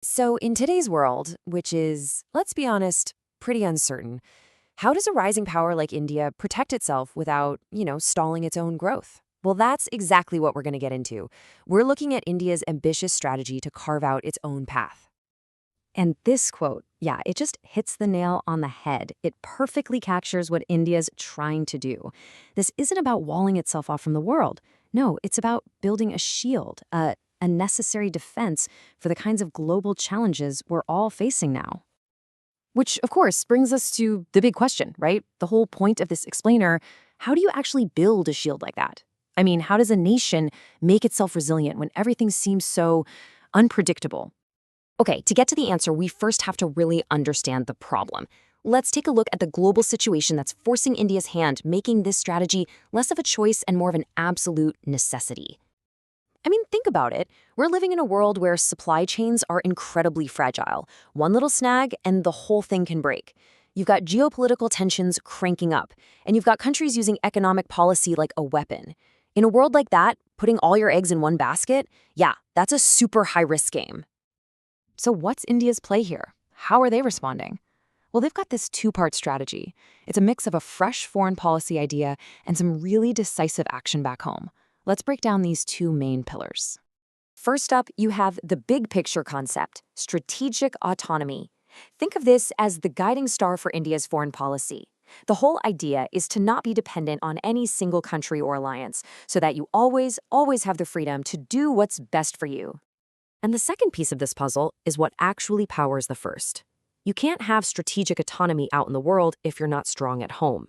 So, in today's world, which is, let's be honest, pretty uncertain, how does a rising power like India protect itself without, stalling its own growth? Well, that's exactly what we're going to get into. We're looking at India's ambitious strategy to carve out its own path. And this quote, yeah, it just hits the nail on the head. It perfectly captures what India's trying to do. This isn't about walling itself off from the world. No, it's about building a shield, a necessary defense for the kinds of global challenges we're all facing now. Which, of course, brings us to the big question, right? The whole point of this explainer: how do you actually build a shield like that? I mean, how does a nation make itself resilient when everything seems so unpredictable? Okay, to get to the answer, we first have to really understand the problem. Let's take a look at the global situation that's forcing India's hand, making this strategy less of a choice and more of an absolute necessity. I mean, think about it. We're living in a world where supply chains are incredibly fragile. One little snag and the whole thing can break. You've got geopolitical tensions cranking up, and you've got countries using economic policy like a weapon. In a world like that, putting all your eggs in one basket, yeah, that's a super high-risk game. So what's India's play here? How are they responding? Well, they've got this two-part strategy. It's a mix of a fresh foreign policy idea and some really decisive action back home. Let's break down these two main pillars. First up, you have the big picture concept, strategic autonomy. Think of this as the guiding star for India's foreign policy. The whole idea is to not be dependent on any single country or alliance, so that you always have the freedom to do what's best for you. And the second piece of this puzzle is what actually powers the first. You can't have strategic autonomy out in the world if you're not strong at home.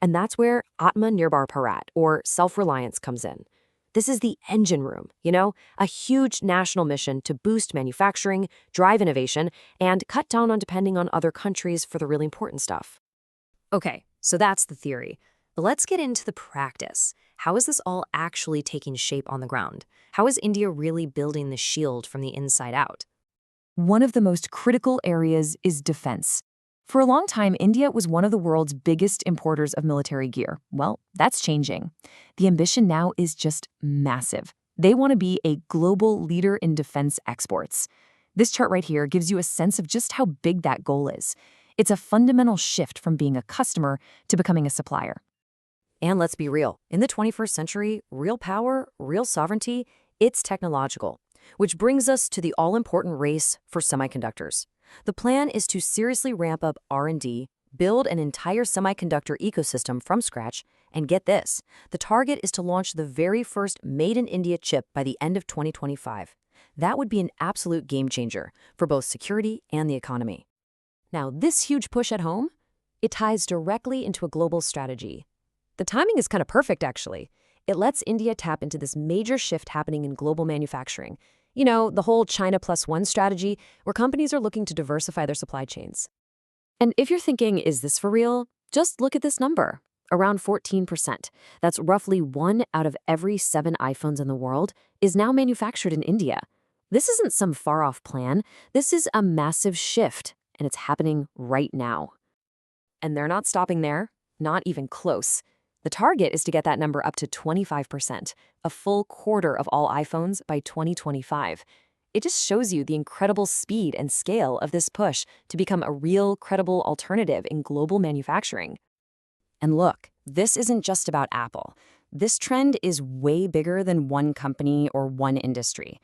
And that's where Atma-Nirbhar Bharat, or self-reliance, comes in. This is the engine room, a huge national mission to boost manufacturing, drive innovation, and cut down on depending on other countries for the really important stuff. Okay, so that's the theory. But let's get into the practice. How is this all actually taking shape on the ground? How is India really building the shield from the inside out? One of the most critical areas is defense. For a long time, India was one of the world's biggest importers of military gear. Well, that's changing. The ambition now is just massive. They want to be a global leader in defense exports. This chart right here gives you a sense of just how big that goal is. It's a fundamental shift from being a customer to becoming a supplier. And let's be real, in the 21st century, real power, real sovereignty, it's technological. Which brings us to the all-important race for semiconductors. The plan is to seriously ramp up R&D, build an entire semiconductor ecosystem from scratch, and get this, the target is to launch the very first made-in-India chip by the end of 2025. That would be an absolute game changer for both security and the economy. Now, this huge push at home, it ties directly into a global strategy. The timing is kind of perfect, actually. It lets India tap into this major shift happening in global manufacturing. The whole China plus one strategy, where companies are looking to diversify their supply chains. And if you're thinking, is this for real? Just look at this number, around 14%. That's roughly 1 out of every 7 iPhones in the world is now manufactured in India. This isn't some far-off plan. This is a massive shift, and it's happening right now. And they're not stopping there, not even close. The target is to get that number up to 25%, a full quarter of all iPhones by 2025. It just shows you the incredible speed and scale of this push to become a real, credible alternative in global manufacturing. And look, this isn't just about Apple. This trend is way bigger than one company or one industry.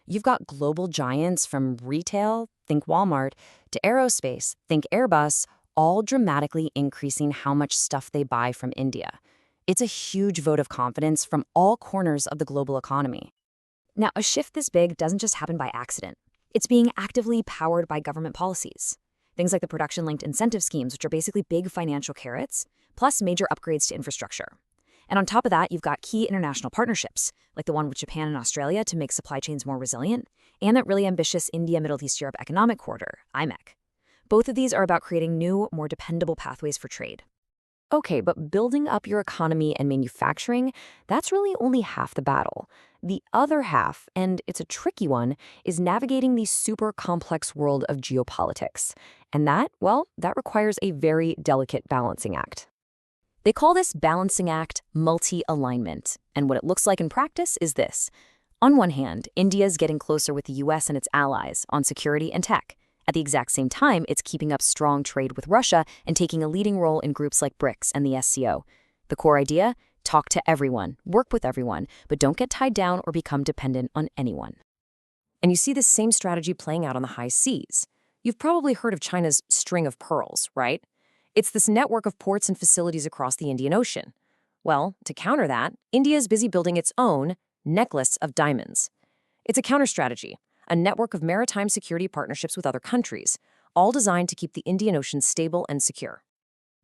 You've got global giants from retail, think Walmart, to aerospace, think Airbus, all dramatically increasing how much stuff they buy from India. It's a huge vote of confidence from all corners of the global economy. Now, a shift this big doesn't just happen by accident. It's being actively powered by government policies. Things like the production-linked incentive schemes, which are basically big financial carrots, plus major upgrades to infrastructure. And on top of that, you've got key international partnerships, like the one with Japan and Australia to make supply chains more resilient, and that really ambitious India-Middle East-Europe Economic Corridor, IMEC. Both of these are about creating new, more dependable pathways for trade. Okay, but building up your economy and manufacturing, that's really only half the battle. The other half, and it's a tricky one, is navigating the super complex world of geopolitics. And that requires a very delicate balancing act. They call this balancing act multi-alignment. And what it looks like in practice is this. On one hand, India's getting closer with the US and its allies on security and tech. At the exact same time, it's keeping up strong trade with Russia and taking a leading role in groups like BRICS and the SCO. The core idea? Talk to everyone, work with everyone, but don't get tied down or become dependent on anyone. And you see this same strategy playing out on the high seas. You've probably heard of China's string of pearls, right? It's this network of ports and facilities across the Indian Ocean. Well, to counter that, India is busy building its own necklace of diamonds. It's a counter strategy, a network of maritime security partnerships with other countries, all designed to keep the Indian Ocean stable and secure.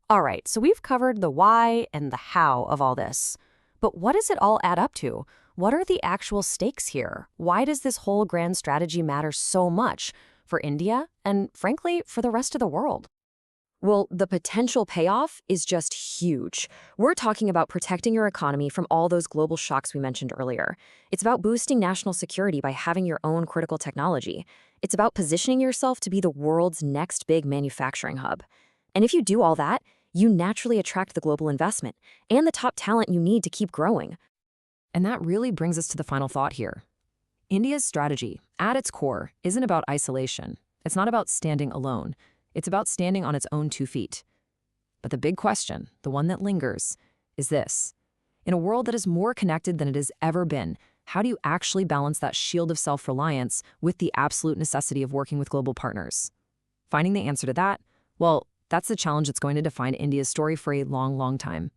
All right, so we've covered the why and the how of all this. But what does it all add up to? What are the actual stakes here? Why does this whole grand strategy matter so much for India and, frankly, for the rest of the world? Well, the potential payoff is just huge. We're talking about protecting your economy from all those global shocks we mentioned earlier. It's about boosting national security by having your own critical technology. It's about positioning yourself to be the world's next big manufacturing hub. And if you do all that, you naturally attract the global investment and the top talent you need to keep growing. And that really brings us to the final thought here. India's strategy, at its core, isn't about isolation. It's not about standing alone. It's about standing on its own 2 feet. But the big question, the one that lingers, is this. In a world that is more connected than it has ever been, how do you actually balance that shield of self-reliance with the absolute necessity of working with global partners? Finding the answer to that, well, that's the challenge that's going to define India's story for a long, long time.